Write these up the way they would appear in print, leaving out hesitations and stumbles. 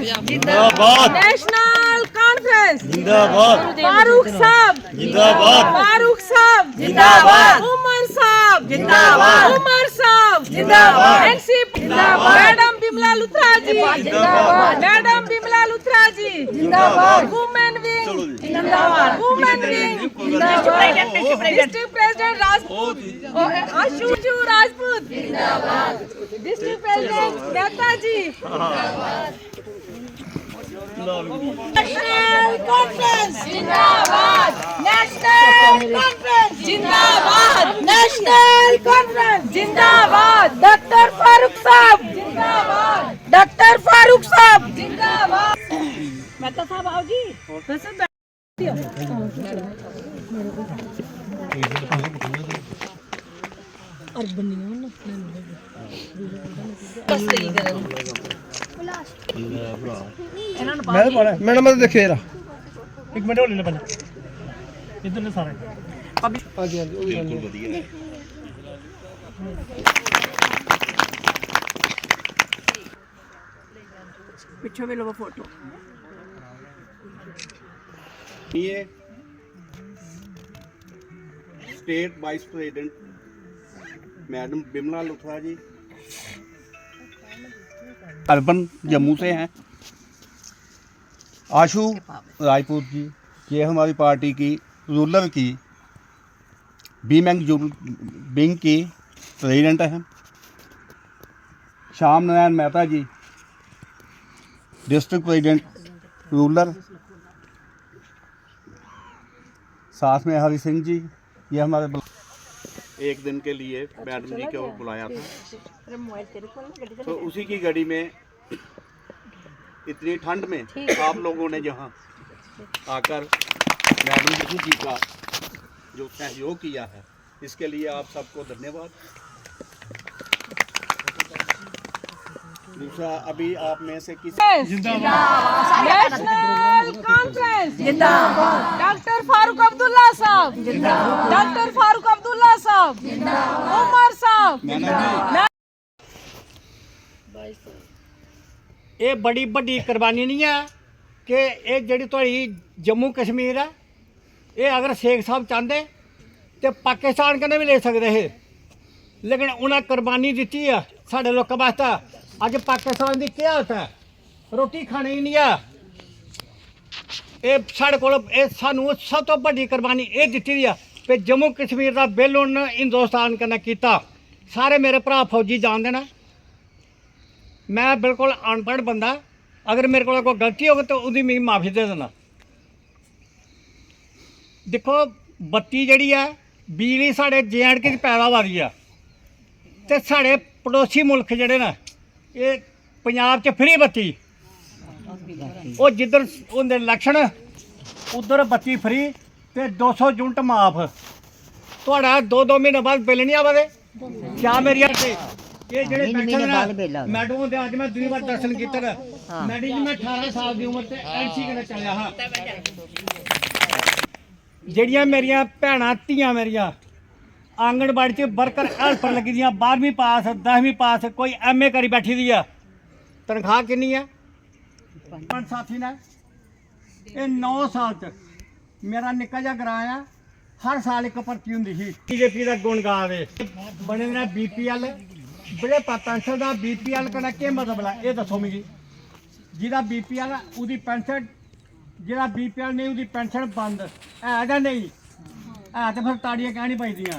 जिंदाबाद। National Conference जिंदाबाद। फारूक साहब जिंदाबाद। फारूक साहब जिंदाबाद। उमर साहब जिंदाबाद। उमर साहब जिंदाबाद। NCP madam Bimla Luthra ji madam Bimla Luthra ji women wing women wing district president Ashu Rajput district president नेता जी नेशनल कॉन्फ्रेंस जिंदाबाद नेशनल कॉन्फ्रेंस जिंदाबाद नेशनल कॉन्फ्रेंस जिंदाबाद डॉक्टर फारूक साहब जिंदाबाद डॉक्टर फारूक साहब जिंदाबाद मेहता साहब आओ जी मैडम मैं देखे जरा एक मिनट ले ले पहले इधर ले सारे हाँ जी बिल्कुल वधिया है। पिछो भी लोगों फोटो ये state vice president madam Bimla Luthra ji urban Jammu से हैं। आशु राजपूत जी ये हमारी पार्टी की रूरल की विंग की प्रेसिडेंट हैं। श्याम नारायण मेहता जी डिस्ट्रिक्ट प्रेसिडेंट रूरल। साथ में हरि सिंह जी ये हमारे एक दिन के लिए मैडम जी को बुलाया था, तो उसी की गाड़ी में इतनी ठंड में आप लोगों ने जहां आकर मैडम जी का जो सहयोग किया है इसके लिए आप सबको धन्यवाद। दूसरा अभी आप में से किसी नेशनल कॉन्फ्रेंस जिंदाबाद डॉक्टर फारूक अब्दुल्ला साहब जिंदाबाद डॉक्टर फारूक अब्दुल्ला साहब जिंदाबाद उमर साहब ये बड़ी बड़ी कुर्बानी नहीं है कि ये जी थोड़ी जम्मू कश्मीर है ये अगर शेख साहब चाहते तो पाकिस्तान कन्नै भी ले सकते हैं, लेकिन उन्हें कुर्बानी दी है साढ़े लोगों वास्ते। अज पाकिस्तान की क्या हालत है, रोटी खाने ही नहीं है। ये साढ़े को सानू सब तो बड़ी कुर्बानी ये दी है कि जम्मू कश्मीर का बिल उन्हें हिंदुस्तान कन्नै किया। सारे मेरे भरा फौजी जानते हैं, मैं बिल्कुल अनपढ़ बंदा, अगर मेरे को कोई गलती होगी तो उसकी मिगी माफ़ी दे देना। देखो बत्ती जी है बिजली साढ़े JNK पैदा हो रही है, तो साढ़े पड़ोसी मुल्क जोड़े ना ये पंजाब च फ्री बत्ती, वो जिधर होंगे इलैक्शन उधर बत्ती फ्री तो 200 यूनिट माफ। थोड़ा 2-2 महीने बाद बिल नहीं आवा क्या मेरी ये जेडे मैडम होंगे अज मैं दूसरी बार दर्शन किया मैडम जी मैं 18 साल की उम्र से NC कन्नै चलिया हाँ। ਜਿਹੜੀਆਂ ਮੇਰੀਆਂ ਭੈਣਾਂ ਧੀਆਂ ਮੇਰੀਆਂ आंगनबाड़ी च वर्कर हेल्पर लगी दियां 12वीं पास 10वीं पास कोई MA करी बैठी दी है, तनख्वाह कितनी है? साथी ने ये 9 साल च मेरा निक्का जा ग्रां आ, हर साल एक भर्ती होंदी सी। BJP का गुण गा दे बने ने BPL बड़े पेंशन का BPL कन्नै केह् मतलब है ये दसो मिगी। जिहदा BPL उसदी पेंशन जिहड़ा BPL नहीं उसदी पेंशन बंद है जां नहीं है, तो फिर ताड़ियां कहनी पैंदियां।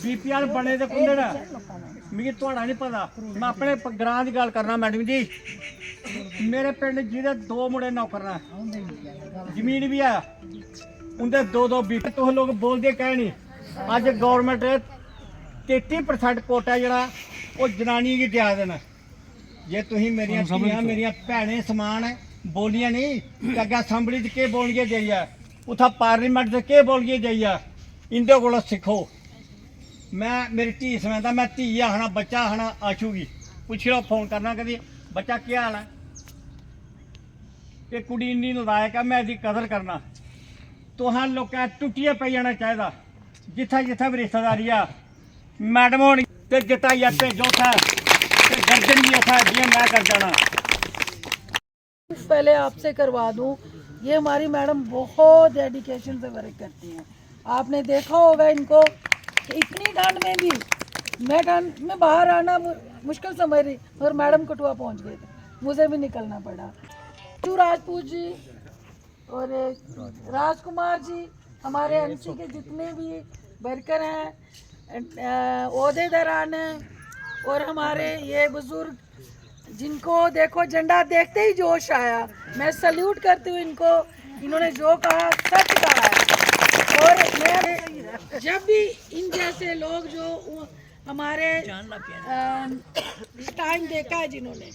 BPL बने तो कुंडे ना मिगी थोड़ा नहीं पता, मैं अपने ग्रां की गल करना। मैडम जी मेरे पिंड जिहदे 2 मुंडे नौकर ने जमीन भी है उनके 2-2 BP। तुम लोग बोलते कह नहीं, अज गौरमेंट 33% कोटा जरा वो जनानी की दिया देना। जे तुम मेरिया धीआं मेरिया भैनें समान है बोलियां नहीं अगर असैंबली च केह् बोलिए जाइए उत्थै पार्लीमेंट च केह् बोलिए जाइए, इंदे कोलों सिक्खो। मैं मेरी धी समेंदा मैं धी आखना बच्चा आखना आशू गी पुच्छी लो फोन करना कभी बच्चा क्या हाल है। ये कुड़ी इन्नी नलायक है मैं इसकी कदर करना। तुहां लोकें टुट्टियै पेई जाना चाहिदा जित्थै जित्थै भी रिश्तेदारी आ। मैडम होनी ਤੇ ਜਟਾਈਆ ਭੇਜੋ था ਤੇ गर्दन भी था जियां मैं कर जाना। पहले आपसे करवा दूं, ये हमारी मैडम बहुत डेडिकेशन से वर्क करती हैं। आपने देखा होगा इनको कि इतनी ठंड में भी, मैं ठंड में बाहर आना मुश्किल समझ रही और मैडम कठुआ पहुंच गए थे, मुझे भी निकलना पड़ा। शिव राजपूत जी और राजकुमार जी, हमारे एमसी के जितने भी वर्कर हैं, ओहदेदारान हैं, और हमारे ये बुजुर्ग जिनको देखो झंडा देखते ही जोश आया, मैं सल्यूट करती हूँ इनको। इन्होंने जो कहा सच कहा है। और मैं जब भी इन जैसे लोग जो हमारे टाइम देखा है जिन्होंने,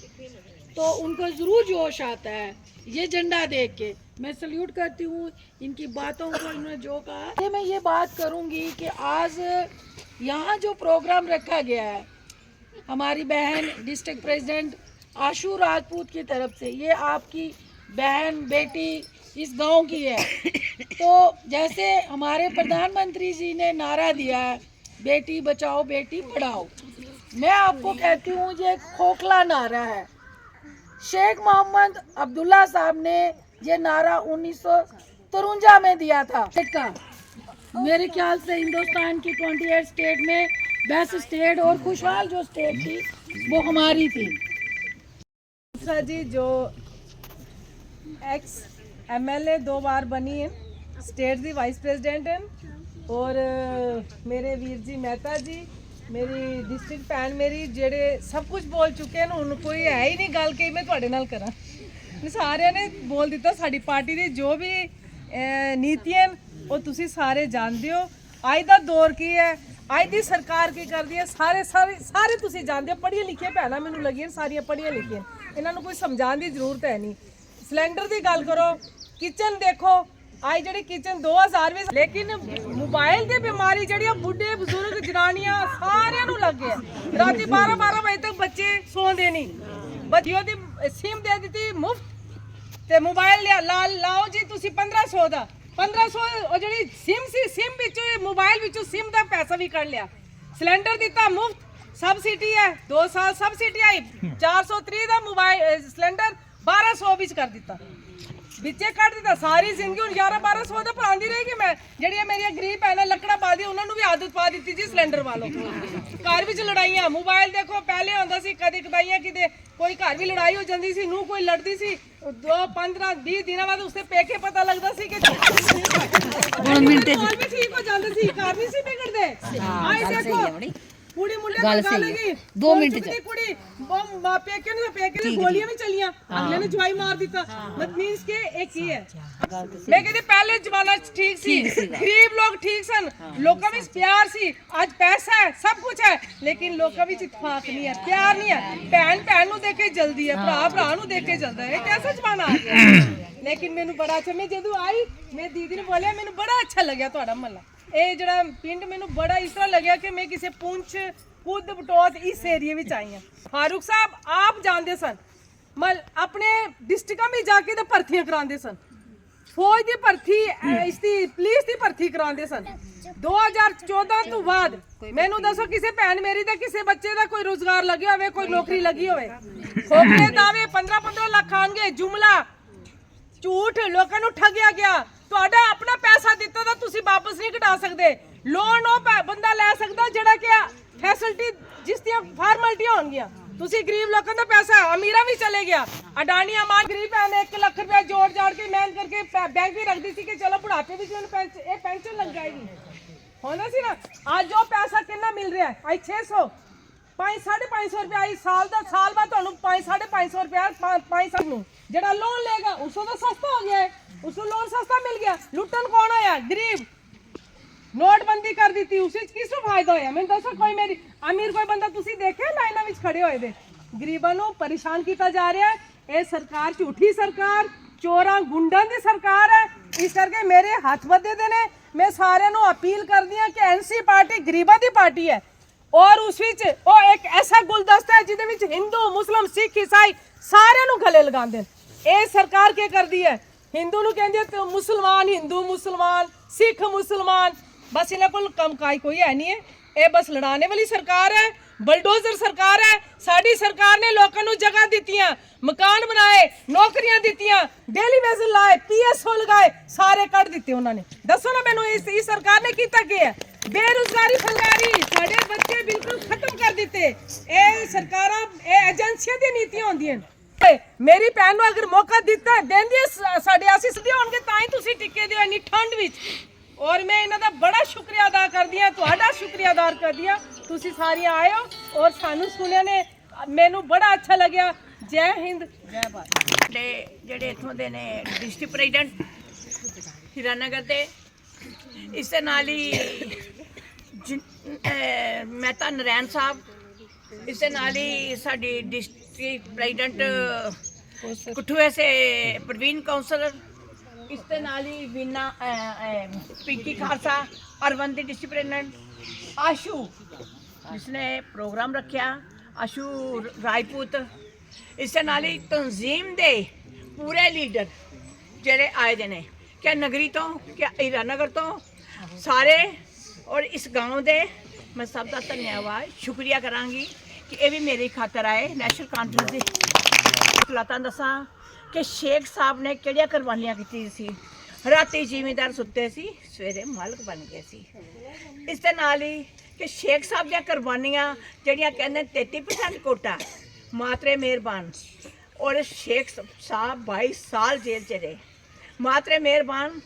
तो उनको ज़रूर जोश आता है ये झंडा देख के। मैं सल्यूट करती हूँ इनकी बातों को, इन्होंने जो कहा। मैं ये बात करूँगी कि आज यहाँ जो प्रोग्राम रखा गया है हमारी बहन डिस्ट्रिक्ट प्रेसिडेंट आशू राजपूत की तरफ से, ये आपकी बहन बेटी इस गांव की है। तो जैसे हमारे प्रधानमंत्री जी ने नारा दिया है बेटी बचाओ बेटी पढ़ाओ, मैं आपको कहती हूँ ये खोखला नारा है। शेख मोहम्मद अब्दुल्ला साहब ने ये नारा 1953 में दिया था। मेरे ख्याल से हिंदुस्तान की 28 स्टेट में बेस्ट स्टेट और खुशहाल जो स्टेट थी वो हमारी थी। दूसरा जी जो एक्स एमएलए 2 बार बनी है, स्टेट दी वाइस प्रेसिडेंट हैं, और मेरे वीर जी मेहता जी मेरी डिस्ट्रिक्ट भैन मेरी जेड़े सब कुछ बोल चुके हैं। हुण कोई है ही नहीं गल कि मैं तुहाडे नाल करा, सारिਆਂ ने बोल दिता। साडी पार्टी दी जो भी नीतियां वो तुसी सारे जानते हो। अज दा दौर की है, अज दी सरकार की करदी है, सारे सारे सारे तुसी जानते हो। पढ़िया लिखिया भैनां मैनूं लगियां सारियां पढ़िया लिखियां, इन्हां नूं कोई समझाउण दी जरूरत है नहीं। सिलेंडर की गल करो, किचन देखो, आई जी किचन 2000 भी, लेकिन मोबाइल की बीमारी जी बुढ़े बजुर्ग जनानियां सारियां नूं लग गया। रात 12-12 बजे तक बच्चे सोंदे नहीं। बच्चियों की सिम दे दी मुफ्त, ते मोबाइल लाओ जी तुसी 1500 का 1500 जी सिम सी, सिम बिचों मोबाइल बिचों सिम का पैसा भी कढ़ लिया। सिलेंडर दिता मुफ्त, सबसिडी है 2 साल सबसिडी आई। 430 का मोबाइल सिलेंडर 1200 बिच कर दिता, बिचे कट दिता। सारी जिंदगी हूँ 1100-1200 का पाँदी रहेगी। मैं जी मेरी गरीब भैन लकड़ा पा दी, उन्होंने भी आदत पा दी जी सिलेंडर वालों। घर में लड़ाइयाँ, मोबाइल देखो पहले होंदा सी कदी कदाइयाँ कि कोई घर भी लड़ाई हो जाती सी, नूं कोई लड़ती सी 2-15-20 दिन बाद उससे पेके पता लगता सी कि भी ठीक हो जाते सी, घर नहीं सी बिगड़ते। आई देखो कुड़ी मुल्ले गल लगी 2 मिनट च कुड़ी पेके ने गोलियां भी चलियां, अगले ने जवाई मार दिता। मतलब मींस के एक ही है। मैं कहती पहले जमाना ठीक सी, गरीब लोग ठीक सन, लोकां विच प्यार सी। आज पैसा है, सब कुछ है, लेकिन लोकां विच इत्तेफाक नहीं है, प्यार नहीं है। भैन भैन नूं देख के जल्दी है, भरा भरा नूं देख के जलदा है। कैसा जमाना आ गया। लेकिन मैनूं बड़ा अच्छा, मैं जदों आई मैं दीदी ने बोलिया मैनूं बड़ा अच्छा लग्या तुहाडा महल्ला, ये जड़ा पिंड मैनू बड़ा इस तरह लगे कि मैं किसी पुंछ खुद बटौत इस एरिए में आई हाँ। फारूक साहब आप जानते सन, अपने डिस्ट्रिक्ट में जाके तो भर्तियां कराते सन, फौज की भर्ती, इसकी पुलिस की भर्ती कराते सन। 2014 तो बाद मैनू दसो किसी भैन मेरी का किसी बच्चे का कोई रोजगार लगे हो, कोई नौकरी लगी हो। खोखले दावे 15-15 लाख आएंगे, जुमला झूठ, लोगों को ठगया गया। ਤੁਹਾਡਾ अपना पैसा दिता ਤਾਂ ਤੁਸੀਂ वापस नहीं कटा सकते। लोन ਉਹ ਬੰਦਾ ਲੈ ਸਕਦਾ ਜਿਹੜਾ ਕਿ फैसिलिटी जिस ਦੀਆਂ ਫਾਰਮੈਲਿਟੀਆਂ ਹੋਣਗੀਆਂ। ਤੁਸੀਂ ਗਰੀਬ ਲੋਕਾਂ ਦਾ ਪੈਸਾ ਅਮੀਰਾਂ ਵੀ ਚਲੇ ਗਿਆ। ਅਡਾਨੀ ਅਮਾਨ ਗਰੀਬ ਭੈਣ 1 ਲੱਖ ਰੁਪਏ ਜੋੜ ਜਾੜ ਕੇ ਮਿਹਨਤ ਕਰਕੇ ਬੈਂਕ ਵੀ ਰੱਖਦੀ ਸੀ ਕਿ ਚਲੋ ਬੁਢਾਪੇ ਵਿੱਚ ਇਹ ਪੈਨਸ਼ਨ ਲੱਗ ਜਾਏਗੀ। ਹੁੰਦਾ ਸੀ ਨਾ। ਅੱਜ ਉਹ ਪੈਸਾ ਕਿੰਨਾ ਮਿਲ ਰਿਹਾ ਹੈ? 600 5-550 रुपया आई साल का, साल बाद तुहानू 5-550 रुपया 5 साल नूं जेड़ा लोन लेगा उसों तो सस्ता हो गया है, उसको लोन सस्ता मिल गया। लुटन कौन होया? गरीब। नोटबंदी कर दी थी, उस किस फायदा होया? मैं दसो कोई मेरी अमीर कोई बंदा तुसी देखे लाइना विच खड़े होए दे? गरीबां नूं परेशान किया जा रहा है। ये सरकार झूठी सरकार, चोरां गुंडां दी सरकार है। इस करके मेरे हथ बधे दे ने। मैं सारिआं नूं अपील करदी हां कि एनसी पार्टी गरीबां दी पार्टी है और उस विच ओ एक ऐसा गुलदस्ता है जिहदे विच हिंदू मुस्लिम सिख ईसाई सारिआं नूं गले लगांदे ने। ये सरकार क्या करदी है? हिंदू नूं कहंदी है मुसलमान हिंदू मुसलमान, सिख मुसलमान, बस इन्हां कोल कम काज कोई है नहीं है। ये बस लड़ाने वाली सरकार है। ਬਲਡੋਜ਼ਰ ਸਰਕਾਰ ਹੈ ਸਾਡੀ। ਸਰਕਾਰ ਨੇ ਲੋਕਾਂ ਨੂੰ ਜਗ੍ਹਾ ਦਿੱਤੀਆਂ, ਮਕਾਨ ਬਣਾਏ, ਨੌਕਰੀਆਂ ਦਿੱਤੀਆਂ, ਡੇਲੀ ਵੇਜ ਲਾਏ, PSO ਲਗਾਏ, ਸਾਰੇ ਕੱਢ ਦਿੱਤੇ ਉਹਨਾਂ ਨੇ। ਦੱਸੋ ਨਾ ਮੈਨੂੰ ਇਸ ਸਰਕਾਰ ਨੇ ਕੀਤਾ ਕੀ ਹੈ? ਬੇਰੁਜ਼ਗਾਰੀ ਫੈਲਾਈ, ਸਾਡੇ ਬੱਚੇ ਬਿਲਕੁਲ ਖਤਮ ਕਰ ਦਿੱਤੇ। ਇਹ ਸਰਕਾਰਾਂ, ਇਹ ਏਜੰਸੀਆਂ ਦੀ ਨੀਤੀਆਂ ਹੁੰਦੀਆਂ ਨੇ। ਮੇਰੀ ਭੈਣ ਨੂੰ ਅਗਰ ਮੌਕਾ ਦਿੱਤਾ ਦੇਂਦੀ ਸਾਡੇ ਅਸੀਂ ਸਿੱਧੇ ਹੋਣਗੇ ਤਾਂ ਹੀ ਤੁਸੀਂ ਟਿੱਕੇ ਦਿਓ ਇੰਨੀ ਠੰਡ ਵਿੱਚ। ਔਰ ਮੈਂ ਇਹਨਾਂ ਦਾ ਬੜਾ ਸ਼ੁਕਰੀਆ ਅਦਾ ਕਰਦੀ ਹਾਂ, ਤੁਹਾਡਾ ਸ਼ੁਕਰੀਆ ਅਦਾ ਕਰਦੀ ਹਾਂ, ਤੁਸੀਂ ਸਾਰੀਆਂ ਆਏ ਹੋ ਔਰ ਸਾਨੂੰ ਸੁਣਿਆ ਨੇ, ਮੈਨੂੰ ਬੜਾ ਅੱਛਾ ਲੱਗਿਆ। ਜੈ ਹਿੰਦ, ਜੈ ਭਾਰਤ। ਜਿਹੜੇ ਇੱਥੋਂ ਦੇ ਨੇ ਡਿਸਟ੍ਰਿਕਟ ਪ੍ਰੈਜ਼ੀਡੈਂਟ ਹੀਰਾਨਗਰ ਦੇ, ਇਸ ਦੇ ਨਾਲ ਹੀ ਮਹਿਤਾ ਨਰੈਣ ਸਾਹਿਬ, ਇਸ ਦੇ ਨਾਲ ਹੀ ਸਾਡੀ ਡਿਸਟ੍ਰਿਕਟ ਪ੍ਰੈਜ਼ੀਡੈਂਟ ਕਠੂਏ ਸੇ ਪ੍ਰवीण काउंसलर, ਇਸ ਦੇ ਨਾਲ ਹੀ ਵੀਨਾ ਪਿੰਕੀ ਖਾਲਸਾ ਅਰਵੰਦੀ डिस्ट्रिक्ट प्रेसिडेंट, आशू जिसने प्रोग्राम रखा, आशू राजपूत, इस दे नाल ही तंजीम दे पूरे लीडर जेड़े आए दे ने, क्या नगरी तो क्या हीरानगर तो सारे, और इस गांव दे मैं सब का धन्यवाद शुक्रिया करांगी कि ये भी मेरी खातर आए। नैशनल कॉन्फ्रेंस की हालात दसा कि शेख साहब ने किहड़ियां कुर्बानियां कीती सी। राती जिमीदार सुते सी, सवेरे मालक बन गए सी। इस दे नाल ही कि शेख साहब दी कुर्बानियां जिहड़ियां कहंदे 33% कोटा, मातरे मेहरबान, और शेख साहब 22 साल जेल च रहे, मातरे मेहरबान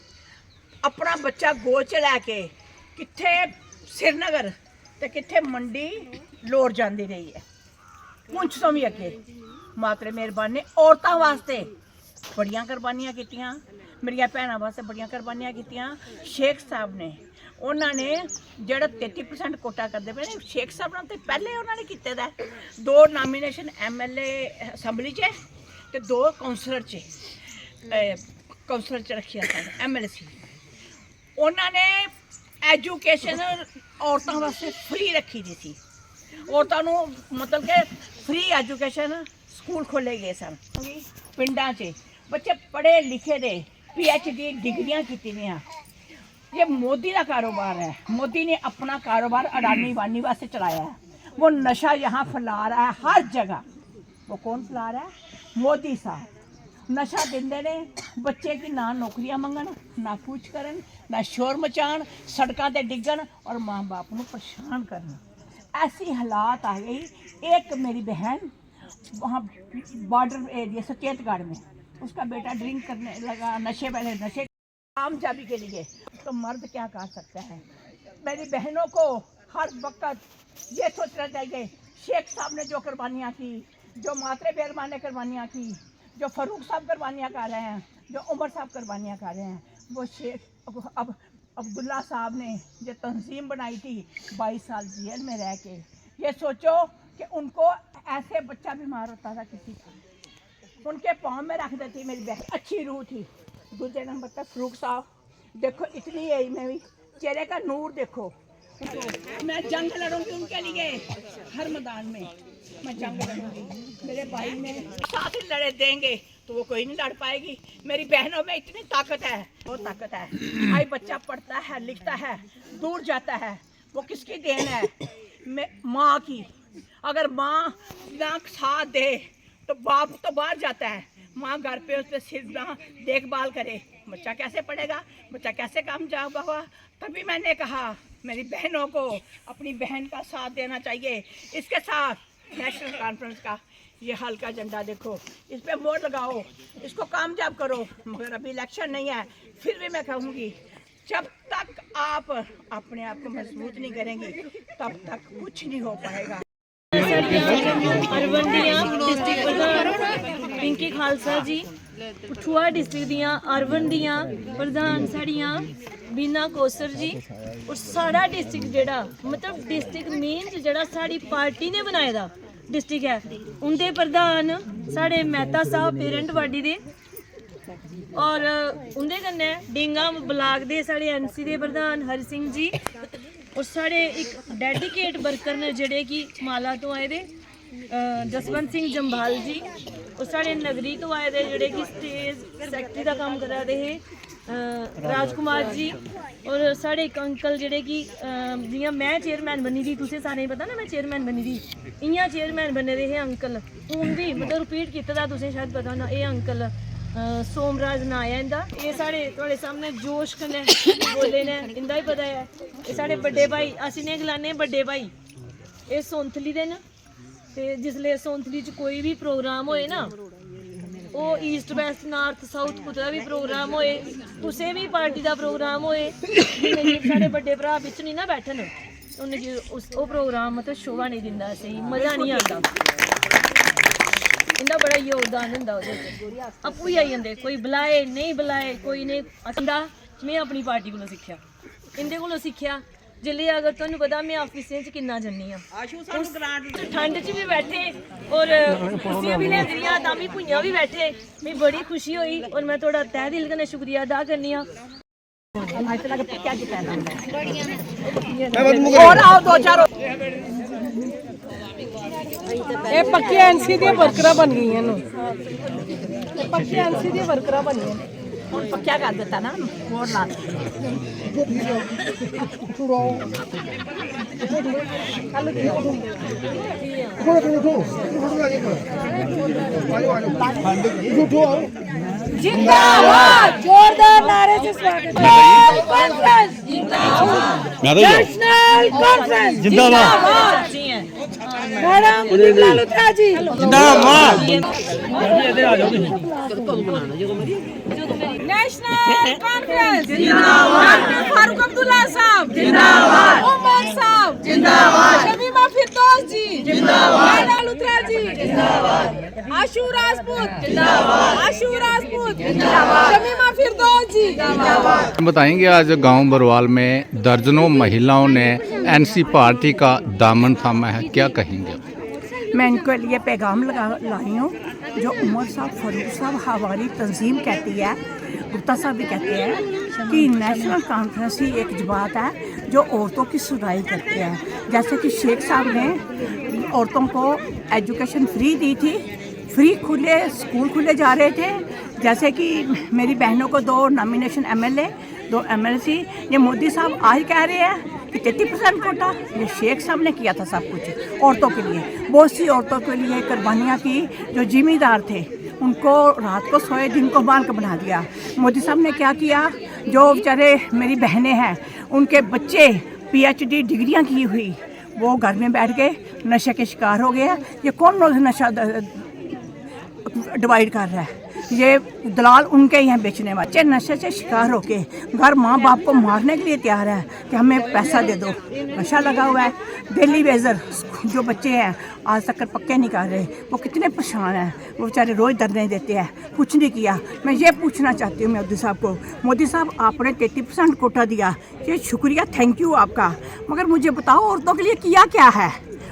अपना बच्चा गोद च लैके कित्थे श्रीनगर ते कित्थे मंडी लोड़ जाती रही है, पुंछ तो भी अगे। मातरे मेहरबान ने औरतों वास्ते बड़ियां कुर्बानियां कीतियां, मेरिया भैनों वास्ते बड़ियां कुर्बानियां कीतियां। शेख साहब ने उन्होंने जोड़ा 33% कोटा करते पे, शेख साहब ने तो पहले उन्होंने किते दा 2 नॉमिनेशन MLA असैंबली च ते 2 काउंसलर च रखिया सन MLC। उन्होंने एजुकेशन औरतों वास्ते फ्री रखी दी थी, औरतों को मतलब कि फ्री एजुकेशन स्कूल खोले गए सन पिंडां च, बच्चे पढ़े लिखे दे PhD डिग्रियां कीतियां। ये मोदी का कारोबार है, मोदी ने अपना कारोबार अडानी वानी वास्ते चलाया है। वो नशा यहाँ फैला रहा है हर जगह। वो कौन फैला रहा है? मोदी साहब। नशा देंदे ने, बच्चे की ना नौकरियां मंगन, ना कुछ करन, ना शोर मचान, सड़कों ते डिगन और माँ बाप को परेशान करना। ऐसी हालात आ गई। एक मेरी बहन वहाँ बॉर्डर एरिया सचेतगढ़ में, उसका बेटा ड्रिंक करने लगा, नशे पहले नशे कामयाबी के लिए, तो मर्द क्या कर सकता है? मेरी बहनों को हर वक्त ये सोचना चाहिए, शेख साहब ने जो कुर्बानियाँ की, जो मातरे बेरमान ने कुर्बानियाँ की, जो फरूक साहब कुर्बानियाँ कर रहे हैं, जो उमर साहब कुर्बानियाँ कर रहे हैं, वो शेख अब अब्दुल्ला साहब ने जो तंजीम बनाई थी 22 साल जेल में रह के, ये सोचो कि उनको ऐसे बच्चा बीमार होता था किसी का, उनके पाँव में रख देती। मेरी बहन अच्छी रूह थी। दूसरे नंबर पर फरूक साहब, देखो इतनी एज में भी चेहरे का नूर देखो। मैं जंग लड़ूंगी उनके लिए, हर मैदान में मैं जंग लड़ूंगी। मेरे भाई में साथ ही लड़े देंगे तो वो कोई नहीं लड़ पाएगी। मेरी बहनों में इतनी ताकत है, वो ताकत है। भाई बच्चा पढ़ता है, लिखता है, दूर जाता है, वो किसकी देन है? माँ की। अगर माँ ना साथ दे तो बाप तो बाहर जाता है, माँ घर पे उससे सिर्फ ना देखभाल करे, बच्चा कैसे पढ़ेगा, बच्चा कैसे कामयाब होगा? तभी मैंने कहा मेरी बहनों को अपनी बहन का साथ देना चाहिए। इसके साथ नेशनल कॉन्फ्रेंस का ये हल्का झंडा देखो, इस पर वोट लगाओ, इसको कामयाब करो। मगर अभी इलेक्शन नहीं है, फिर भी मैं कहूँगी जब तक आप अपने आप को मजबूत नहीं करेंगे तब तक कुछ नहीं हो पाएगा। अरवंडियां डिस्ट्रिक्ट प्रधान पिंकी खालसा जी, कठुआ डिस्ट्रिक्ट दियां अरवंडियां प्रधान साड़ियां बीना कौसर जी, और साड़ा डिस्ट्रिक्ट जेड़ा मतलब डिस्ट्रिक्ट मेन जेड़ा साड़ी पार्टी ने बनाए दा डिस्ट्रिक्ट है, उनके प्रधान साढ़े मेहता साहब पेरेंट वाडी दे, और उंदे कन्नै डिंगा ब्लाक दे साढ़े NC दे प्रधान हरि सिंह जी, और साढ़े एक डेडिकेट वर्कर ने जेड़े कि माला तो आए दे जसवंत सिंह जंभाल जी, और साढ़े नगरी तो आए दे जेड़े कि स्टेज सैकटरी का काम करा दे है राजकुमार जी और साढ़े एक अंकल जेह्ड़े कि जियां मैं चेयरमैन बनी दी, तुसें सारें गी पता ना मैं चेयरमैन बनी दी, इ'यां चेयरमैन बने दे हे अंकल। हून भी मतलब रिपीट कीते दा, तुसें शायद पता होना, एह् अंकल सोमराज नां ऐ इंदा। एह् साढ़े थुआढ़े सामने जोश कन्नै बोले ने, इंदा भी पता है। एह् साढ़े बड्डे भाई, अस इ'नें गलाने बड्डे भाई। एह् सौंथली दे न, ते जिसले सौंथली च कोई भी प्रोग्राम होए ना, ओह् ईस्ट वैस्ट नार्थ साउथ कुतै भी प्रोग्राम होए, कुसै भी पार्टी दा प्रोग्राम होए, साढ़े बड्डे भ्रा बिच नहीं ना बैठन, उन्हें ओह् प्रोग्राम मतलब शोभा नहीं दिंदा, असेंगी मज़ा नहीं आता। इंदा बड़ा योगदान होंदा ओह्दे च, आपूं ही आई जंदे, कोई बुलाए नहीं बुलाए कोई नहीं आंदा। में अपनी पार्टी कोलों सिक्खेआ, इंदे कोलों सिक्खेआ। जिले अगर तुहानू पता मैं ऑफिसें च किन्ना जन्नी आं, ठंड च भी बैठे और कुर्सियां भी लेंदी दियां, तां भी भुइयां भी बैठे, मिगी बड़ी खुशी होई और मैं थोड़ा तहे दिल कन्नै शुक्रिया अदा करनी आं। और आओ दो चार ये पक्की एनसी दी वर्करां बन गई हैं, पक्की एनसी दी वर्करां बन गई हैं। पक्का कर देता ना वोट ला जिंदाबाद, जोरदार नारे से स्वागत। कॉन्फ्रेंस जिंदाबाद, नेशनल कॉन्फ्रेंस जिंदाबाद, मैडम लुथरा जी जिंदाबाद, नेशनल कॉन्फ्रेंस जिंदाबाद, फारूक अब्दुल्ला साहब जिंदाबाद, उमर साहब जिंदाबाद, शमीमा फिरदौस जी जिंदाबाद, मैडम लुथरा जी जिंदाबाद, आशू राजपूत जिंदाबाद, आशू राजपूत जिंदाबाद, शमीमा फिरदौस जी जिंदाबाद। बताएंगे आज गांव बरवाल में दर्जनों महिलाओं ने एनसी पार्टी का दामन थामा है, क्या कहेंगे? मैं इनके लिए पैगाम लाई हूँ, जो उमर साहब फारूक साहब हमारी तंजीम कहती है, गुप्ता साहब भी कहते हैं कि नेशनल कॉन्फ्रेंस ही एक जमात है जो औरतों की सुनाई करती है। जैसे कि शेख साहब ने औरतों को एजुकेशन फ्री दी थी, फ्री खुले स्कूल खुले जा रहे थे। जैसे कि मेरी बहनों को 2 नॉमिनेशन एमएलए 2 एमएलसी, ये मोदी साहब आज कह रहे हैं कि 33% कोटा, ये शेख साहब ने किया था सब कुछ औरतों के लिए। बहुत सी औरतों के लिए कुर्बानियाँ की, जो जिम्मेदार थे उनको रात को सोए दिन को माल का बना दिया। मोदी साहब ने क्या किया, जो बेचारे मेरी बहनें हैं उनके बच्चे PhD डिग्रियां की हुई, वो घर में बैठ गए नशे के शिकार हो गए। ये कौन लोग नशा डिवाइड कर रहा है? ये दलाल उनके ही हैं बेचने वाले। बच्चे नशे से शिकार होके घर माँ बाप को मारने के लिए तैयार है कि हमें पैसा दे दो। नशा लगा हुआ है। दिल्ली वेजर जो बच्चे हैं आज तक पक्के नहीं कर रहे, वो कितने परेशान हैं, वो बेचारे रोज़ धरने देते हैं, कुछ नहीं किया। मैं ये पूछना चाहती हूँ मोदी साहब को, मोदी साहब आपने 33% कोटा दिया, ये शुक्रिया, थैंक यू आपका, मगर मुझे बताओ औरतों के लिए किया क्या है?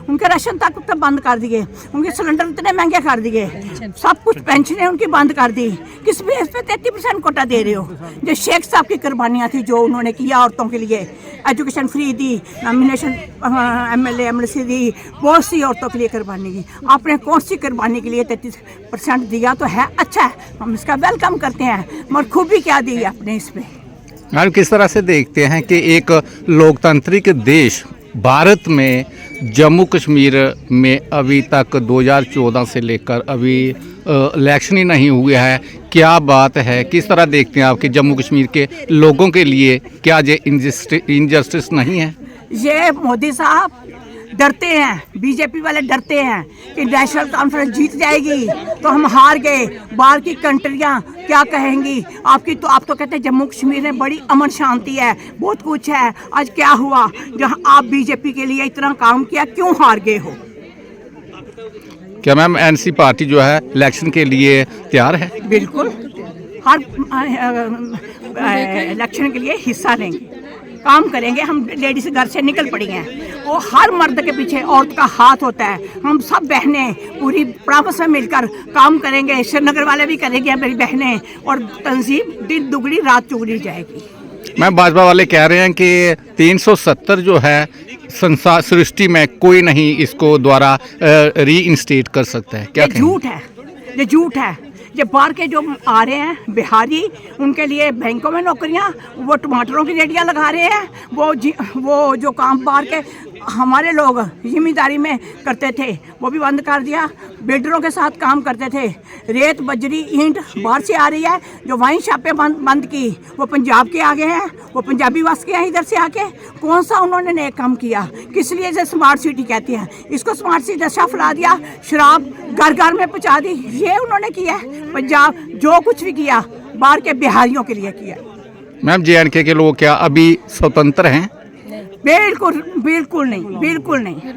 उनके राशन तक तो बंद कर दिए, उनके सिलेंडर इतने महंगे कर दिए, सब कुछ पेंशनें उनकी बंद कर दी। किस बेस पे 33% कोटा दे रहे हो? जो शेख साहब की कुर्बानियाँ थी जो उन्होंने किया औरतों के लिए, एजुकेशन फ्री दी, नॉमिनेशन एमएलए एमएलसी दी, बहुत सी औरतों के लिए कुर्बानी की। आपने कौन सी कुर्बानी के लिए 33% दिया तो है, अच्छा है, हम इसका वेलकम करते हैं, मगर खूबी क्या दी है आपने इस पर? मैम किस तरह से देखते हैं कि एक लोकतांत्रिक देश भारत में जम्मू कश्मीर में अभी तक 2014 से लेकर अभी इलेक्शन ही नहीं हुआ है, क्या बात है? किस तरह देखते हैं आप कि जम्मू कश्मीर के लोगों के लिए क्या ये इनजस्टिस नहीं है? ये मोदी साहब डरते हैं, बीजेपी वाले डरते हैं कि नेशनल कॉन्फ्रेंस जीत जाएगी तो हम हार गए, बाहर की कंट्रियां क्या कहेंगी आपकी। तो आप तो कहते हैं जम्मू कश्मीर में बड़ी अमन शांति है, बहुत कुछ है, आज क्या हुआ जहां आप बीजेपी के लिए इतना काम किया, क्यों हार गए हो? क्या मैम एनसी पार्टी जो है इलेक्शन के लिए तैयार है? बिल्कुल, हर इलेक्शन के लिए हिस्सा लेंगे, काम करेंगे। हम लेडीज घर से निकल पड़ी हैं, वो हर मर्द के पीछे औरत का हाथ होता है। हम सब बहनें पूरी आपस में मिलकर काम करेंगे, श्रीनगर वाले भी करेंगे मेरी बहनें, और तंजीम दिन दुगनी रात चुगनी जाएगी। मैम भाजपा वाले कह रहे हैं कि 370 जो है संसार सृष्टि में कोई नहीं इसको द्वारा री इंस्टेट कर सकता है, क्या ये झूठ है, ये झूठ है। ये बाहर के जो आ रहे हैं बिहारी, उनके लिए बैंकों में नौकरियां, वो टमाटरों की रेडियां लगा रहे हैं, वो जो काम बाहर के हमारे लोग जिम्मेदारी में करते थे वो भी बंद कर दिया। बिल्डरों के साथ काम करते थे, रेत बजरी ईंट बाहर से आ रही है। जो वाइन शॉपें बंद की वो पंजाब के आगे हैं, वो पंजाबी वस के हैं इधर से आके। कौन सा उन्होंने नया काम किया? किस लिए इसे स्मार्ट सिटी कहते हैं? इसको स्मार्ट सिटी नशा फैला दिया, शराब घर घर में पहुँचा दी, ये उन्होंने किया है। पंजाब जो कुछ भी किया बाहर के बिहारियों के लिए किया। मैम JNK के लोग क्या अभी स्वतंत्र हैं? बिल्कुल बिल्कुल नहीं, बिल्कुल नहीं,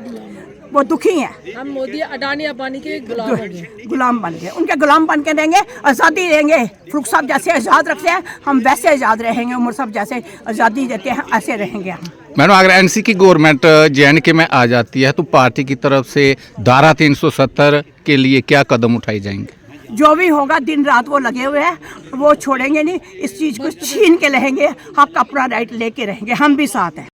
वो दुखी हैं। हम मोदी अडानी अंबानी के गुलाम बन गए। गुलाम बन गए, उनके गुलाम बन के देंगे, आज़ादी देंगे। फरूख साहब जैसे आज़ाद रखते हैं हम वैसे आज़ाद रहेंगे, उमर साहब जैसे आज़ादी देते हैं ऐसे रहेंगे हम। मैडम अगर NC की गवर्नमेंट JNK में आ जाती है तो पार्टी की तरफ से धारा 370 के लिए क्या कदम उठाए जाएंगे? जो भी होगा दिन रात वो लगे हुए हैं, वो छोड़ेंगे नहीं, इस चीज़ को छीन के रहेंगे, हक अपना राइट लेके रहेंगे, हम भी साथ हैं।